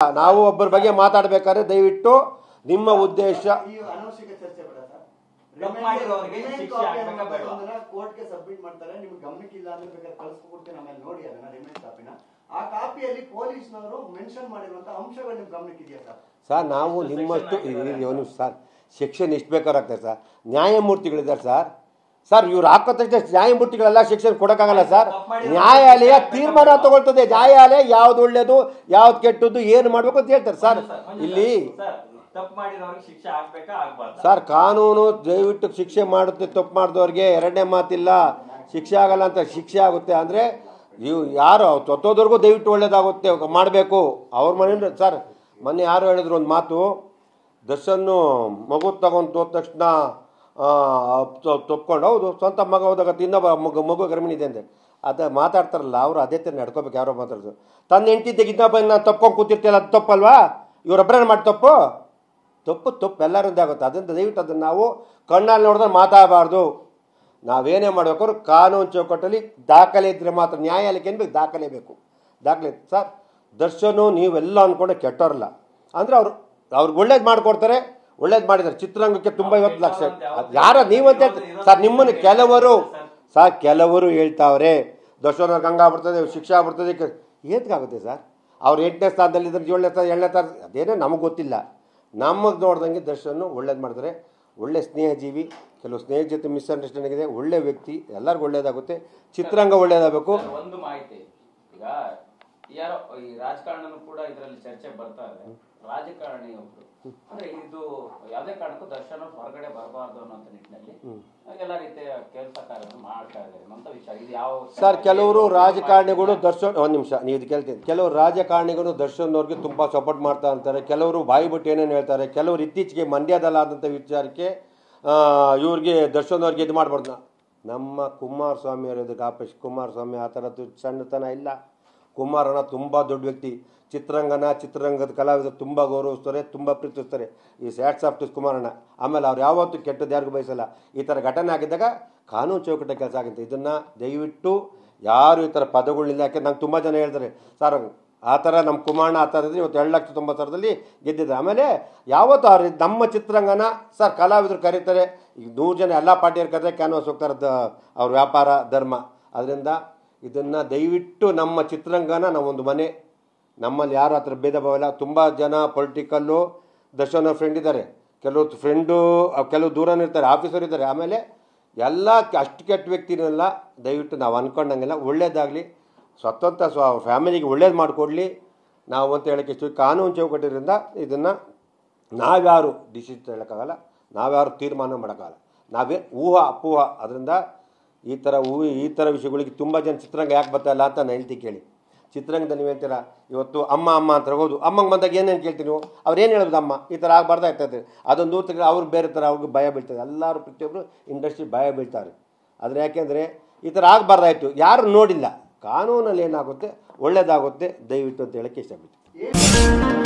ನಾವು ಒಬ್ಬರ ಬಗ್ಗೆ ಮಾತಾಡಬೇಕಾದ್ರೆ ದಯವಿಟ್ಟು ನಿಮ್ಮ ಉದ್ದೇಶ ಕೋರ್ಟ್ಗೆ ಸಬ್ಮಿಟ್ ಮಾಡ್ತಾರೆ, ನಿಮ್ಗೆ ಗಮನಕ್ಕಿಲ್ಲ ಅಂದ್ರೆ ಬೇಕಾದ್ರೆ ಕಳಿಸ್ಕೊಡ್ತೀನಿ, ಆಮೇಲೆ ನೋಡಿ ಅದನ್ನ ರಿಮೈಂಡ್ ಕಾಪಿನ. ಆ ಕಾಪಿಯಲ್ಲಿ ಪೊಲೀಸ್ನವರು ಮೆನ್ಷನ್ ಮಾಡಿರುವಂತ ಅಂಶಗಳು ನಿಮ್ಗೆ ಗಮನಕ್ಕಿದೆಯಾ ಸರ್? ಸರ್ ನಾವು ನಿಮ್ಮಷ್ಟು ಸರ್ ಶಿಕ್ಷೆ ಎಷ್ಟು ಬೇಕಾಗ್ತದೆ ಸರ್, ನ್ಯಾಯಮೂರ್ತಿಗಳಿದ್ದಾರೆ ಸರ್. ಸರ್ ಇವ್ರು ಹಾಕೋ ತಕ್ಷಣ ನ್ಯಾಯಮೂರ್ತಿಗಳೆಲ್ಲ ಶಿಕ್ಷೆ ಕೊಡೋಕ್ಕಾಗಲ್ಲ ಸರ್. ನ್ಯಾಯಾಲಯ ತೀರ್ಮಾನ ತಗೊಳ್ತದೆ. ನ್ಯಾಯಾಲಯ ಯಾವ್ದು ಒಳ್ಳೇದು ಯಾವ್ದು ಕೆಟ್ಟದ್ದು ಏನು ಮಾಡಬೇಕು ಅಂತ ಹೇಳ್ತಾರೆ ಸರ್. ಇಲ್ಲಿ ಸರ್ ಕಾನೂನು ದಯವಿಟ್ಟು ಶಿಕ್ಷೆ ಮಾಡುತ್ತೆ. ತಪ್ಪು ಮಾಡಿದವ್ರಿಗೆ ಎರಡನೇ ಮಾತಿಲ್ಲ, ಶಿಕ್ಷೆ ಆಗಲ್ಲ ಅಂತ. ಶಿಕ್ಷೆ ಆಗುತ್ತೆ ಅಂದರೆ ಇವು ಯಾರು ತೊತ್ತೋದವ್ರಿಗೂ ದಯವಿಟ್ಟು ಒಳ್ಳೇದಾಗುತ್ತೆ ಮಾಡಬೇಕು. ಅವ್ರ ಮನೆಯಿಂದ ಸರ್ ಮೊನ್ನೆ ಯಾರು ಹೇಳಿದ್ರು ಒಂದು ಮಾತು, ದರ್ಶನ್ನು ಮಗು ತಗೊಂಡು ಹೋದ ತಕ್ಷಣ ತಪ್ಕೊಂಡು, ಹೌದು ಸ್ವಂತ ಮಗ ಹೋದಾಗ ಇನ್ನೊಬ್ಬ ಮಗು ಗರ್ಭಿಣಿ ಇದೆ ಅಂದೆ ಅದು ಮಾತಾಡ್ತಾರಲ್ಲ ಅವರು ಅದೇ ಥರ ನಡ್ಕೋಬೇಕು. ಯಾರೋ ಮಾತಾಡೋದು ತನ್ನ ಹೆಂಡತಿದ್ದಾಗ ಇನ್ನೊಬ್ಬ ನಾನು ತಪ್ಕೊಂಡು ಕೂತಿರ್ತಿಲ್ಲ, ಅದು ತಪ್ಪಲ್ವಾ? ಇವರೊಬ್ಬರೇ ಮಾಡಿ ತಪ್ಪು ಎಲ್ಲರಿಂದ ಆಗುತ್ತೆ. ಅದರಿಂದ ದಯವಿಟ್ಟು ಅದನ್ನು ನಾವು ಕಣ್ಣಲ್ಲಿ ನೋಡಿದ್ರೆ ಮಾತಾಡಬಾರ್ದು. ನಾವೇನೇ ಮಾಡಬೇಕಾದ್ರು ಕಾನೂನು ಚೌಕಟ್ಟಲ್ಲಿ ದಾಖಲೆ ಇದ್ದರೆ ಮಾತ್ರ. ನ್ಯಾಯಾಲಯಕ್ಕೆ ಏನು ಬೇಕು? ದಾಖಲೆ ಬೇಕು. ದಾಖಲೆ ಸರ್ ದರ್ಶನು ನೀವೆಲ್ಲ ಅಂದ್ಕೊಂಡೆ ಕೆಟ್ಟವ್ರಲ್ಲ ಅಂದರೆ ಅವ್ರಿಗೆ ಒಳ್ಳೇದು ಮಾಡಿಕೊಡ್ತಾರೆ. ಒಳ್ಳೇದು ಮಾಡಿದ್ದಾರೆ ಚಿತ್ರರಂಗಕ್ಕೆ ತುಂಬ 50 ಲಕ್ಷ. ಯಾರ ನೀವಂತ ಹೇಳ್ತಾರೆ ಸರ್, ನಿಮ್ಮನ್ನು ಕೆಲವರು ಹೇಳ್ತಾವ್ರೆ ದರ್ಶನ್ ಅವ್ರಿಗೆ ಹಂಗಾಗ್ಬಿಡ್ತದೆ, ಶಿಕ್ಷೆ ಆಗ್ಬಿಡ್ತದೆ. ಏತ್ಗಾಗುತ್ತೆ ಸರ್? ಅವ್ರು 8ನೇ ಸ್ಥಾನದಲ್ಲಿ ಇದ್ರೆ 7ನೇ ಸ್ಥಾನ 7ನೇ ಸ್ಥಾನ ಅದೇನೇ ನಮಗೆ ಗೊತ್ತಿಲ್ಲ. ನಮಗೆ ನೋಡ್ದಂಗೆ ದರ್ಶನ್ ಒಳ್ಳೇದು ಮಾಡಿದ್ರೆ ಒಳ್ಳೆ ಸ್ನೇಹಜೀವಿ. ಕೆಲವು ಸ್ನೇಹ ಜೊತೆ ಮಿಸ್ಅಂಡರ್ಸ್ಟ್ಯಾಂಡಿಂಗ್ ಇದೆ. ಒಳ್ಳೆ ವ್ಯಕ್ತಿ, ಎಲ್ಲರಿಗೂ ಒಳ್ಳೇದಾಗುತ್ತೆ. ಚಿತ್ರರಂಗ ಒಳ್ಳೇದಾಗಬೇಕು. ಒಂದು ಮಾಹಿತಿ, ಈಗ ಯಾರೋ ಈ ರಾಜಕಾರಣನೂ ಕೂಡ ಇದರಲ್ಲಿ ಚರ್ಚೆ ಬರ್ತಾರೆ. ರಾಜಕಾರಣಿ ಒಬ್ರು ಅಂದ್ರೆ ಇದು ಯಾವುದೇ ಕಾರಣಕ್ಕೂ ದರ್ಶನ ಹೊರಗಡೆ ಬರಬಾರ್ದು ಅನ್ನೋ ನಿಟ್ಟಿನಲ್ಲಿ ಎಲ್ಲ ರೀತಿಯ ಕೆಲಸ ಕಾರ್ಯವನ್ನು ಮಾಡ್ತಾ ಇದ್ದಾರೆ ಅಂತ ವಿಚಾರ. ಇದು ಯಾವ ಸರ್ ಕೆಲವರು ರಾಜಕಾರಣಿಗಳು ದರ್ಶನ್ ಒಂದು ನಿಮಿಷ ನೀವು ಇದು ಕೇಳ್ತೀನಿ. ಕೆಲವರು ರಾಜಕಾರಣಿಗಳು ದರ್ಶನ್ ಅವ್ರಿಗೆ ತುಂಬ ಸಪೋರ್ಟ್ ಮಾಡ್ತಾ ಅಂತಾರೆ. ಕೆಲವರು ಬಾಯಿ ಬಿಟ್ಟು ಏನೇನು ಹೇಳ್ತಾರೆ. ಕೆಲವರು ಇತ್ತೀಚೆಗೆ ಮಂಡ್ಯದಲ್ಲಾದಂಥ ವಿಚಾರಕ್ಕೆ ಇವ್ರಿಗೆ ದರ್ಶನ್ ಅವ್ರಿಗೆ ಇದು ಮಾಡ್ಬಾರ್ದು. ನಮ್ಮ ಕುಮಾರಸ್ವಾಮಿ ಅವರದ್ದು ಆಪೇಶ್ ಕುಮಾರಸ್ವಾಮಿ ಆ ಥರದ್ದು ಸಣ್ಣತನ ಇಲ್ಲ. ಕುಮಾರಣ್ಣ ತುಂಬ ದೊಡ್ಡ ವ್ಯಕ್ತಿ. ಚಿತ್ರರಂಗದ ಕಲಾವಿದರು ತುಂಬ ಗೌರವಿಸ್ತಾರೆ, ತುಂಬ ಪ್ರೀತಿಸ್ತಾರೆ. ಈ ಸ್ಯಾಟ್ಸ್ ಆಫ್ ಟು ಕುಮಾರಣ್ಣ. ಆಮೇಲೆ ಅವ್ರು ಯಾವತ್ತೂ ಕೆಟ್ಟದ್ದು ಯಾರಿಗೂ ಬಯಸಲ್ಲ. ಈ ಥರ ಘಟನೆ ಆಗಿದ್ದಾಗ ಕಾನೂನು ಚೌಕಟ್ಟ ಕೆಲಸ ಆಗುತ್ತೆ. ಇದನ್ನು ದಯವಿಟ್ಟು ಯಾರು ಈ ಥರ ಪದಗಳಿಲ್ಲ. ಯಾಕೆ ನಂಗೆ ತುಂಬ ಜನ ಹೇಳ್ತಾರೆ ಸರ್ ಆ ಥರ ನಮ್ಮ ಕುಮಾರಣ್ಣ ಆ ಥರ ಇದ್ರೆ ಇವತ್ತು 2,90,000 ಗೆದ್ದಿದ್ದಾರೆ. ಆಮೇಲೆ ಯಾವತ್ತು ಅವ್ರು ನಮ್ಮ ಚಿತ್ರರಂಗನ ಸರ್ ಕಲಾವಿದರು ಕರೀತಾರೆ. ಈಗ 100 ಜನ ಎಲ್ಲ ಪಾರ್ಟಿಯವ್ರು ಕರೆದ್ರೆ ಕ್ಯಾನ್ವಾಸ್ ಹೋಗ್ತಾರೆ ಅವ್ರ ವ್ಯಾಪಾರ ಧರ್ಮ. ಅದರಿಂದ ಇದನ್ನು ದಯವಿಟ್ಟು ನಮ್ಮ ಚಿತ್ರರಂಗನ ನಾವೊಂದು ಮನೆ, ನಮ್ಮಲ್ಲಿ ಯಾರು ಆ ಥರ ಭೇದ ಭಾವ ಇಲ್ಲ. ತುಂಬ ಜನ ಪೊಲಿಟಿಕಲ್ಲು ದರ್ಶನ್ ಅವ್ರ ಫ್ರೆಂಡ್ ಇದ್ದಾರೆ, ಕೆಲವು ಫ್ರೆಂಡು ಕೆಲವು ದೂರನೂ ಇರ್ತಾರೆ, ಆಫೀಸರ್ ಇದ್ದಾರೆ. ಆಮೇಲೆ ಎಲ್ಲ ಅಷ್ಟು ಕೆಟ್ಟ ವ್ಯಕ್ತಿನೆಲ್ಲ ದಯವಿಟ್ಟು ನಾವು ಅಂದ್ಕೊಂಡಂಗೆಲ್ಲ ಒಳ್ಳೇದಾಗಲಿ, ಸ್ವತಂತ್ರ ಫ್ಯಾಮಿಲಿಗೆ ಒಳ್ಳೇದು ಮಾಡಿಕೊಡ್ಲಿ ನಾವು ಅಂತ ಹೇಳೋಕ್ಕೆ ಇಷ್ಟು. ಕಾನೂನು ಚೌಕಟ್ಟಿರಿಂದ ಇದನ್ನು ನಾವ್ಯಾರು ಡಿಸಿಷನ್ ಹೇಳೋಕ್ಕಾಗಲ್ಲ, ನಾವ್ಯಾರು ತೀರ್ಮಾನ ಮಾಡೋಕ್ಕಾಗಲ್ಲ. ನಾವೇ ಅಪೂಹ. ಅದರಿಂದ ಈ ಥರ ವಿಷಯಗಳಿಗೆ ತುಂಬ ಜನ ಚಿತ್ರರಂಗ ಯಾಕೆ ಬರ್ತಾಯಿಲ್ಲ ಅಂತ ನಾನು ಹೇಳ್ತೀನಿ ಕೇಳಿ. ಚಿತ್ರರಂಗದಲ್ಲಿ ನೀವು ಹೇಳ್ತೀರಾ ಇವತ್ತು ಅಮ್ಮ ಅಂತ ಹೋಗೋದು, ಅಮ್ಮಂಗೆ ಬಂದಾಗ ಏನೇನು ಕೇಳ್ತೀವಿ ನೀವು? ಅವ್ರು ಏನು ಹೇಳ್ಬೋದು? ಅಮ್ಮ ಈ ಥರ ಆಗಬಾರ್ದಾ ಇರ್ತದೆ. ಅದೊಂದು 100 ತಿಂಗಳು ಅವ್ರು ಬೇರೆ ಥರ ಅವ್ರಿಗೆ ಭಯ ಬೀಳ್ತದೆ. ಎಲ್ಲರೂ ಪ್ರತಿಯೊಬ್ಬರು ಇಂಡಸ್ಟ್ರಿ ಭಯ ಬೀಳ್ತಾರೆ. ಆದರೆ ಯಾಕೆಂದರೆ ಈ ಥರ ಆಗಬಾರ್ದಾಯ್ತು. ಯಾರು ನೋಡಿಲ್ಲ. ಕಾನೂನಲ್ಲಿ ಏನಾಗುತ್ತೆ ಒಳ್ಳೇದಾಗುತ್ತೆ ದಯವಿಟ್ಟು ಅಂತ ಹೇಳೋಕ್ಕೆ ಇಷ್ಟಪಡ್ತೀನಿ.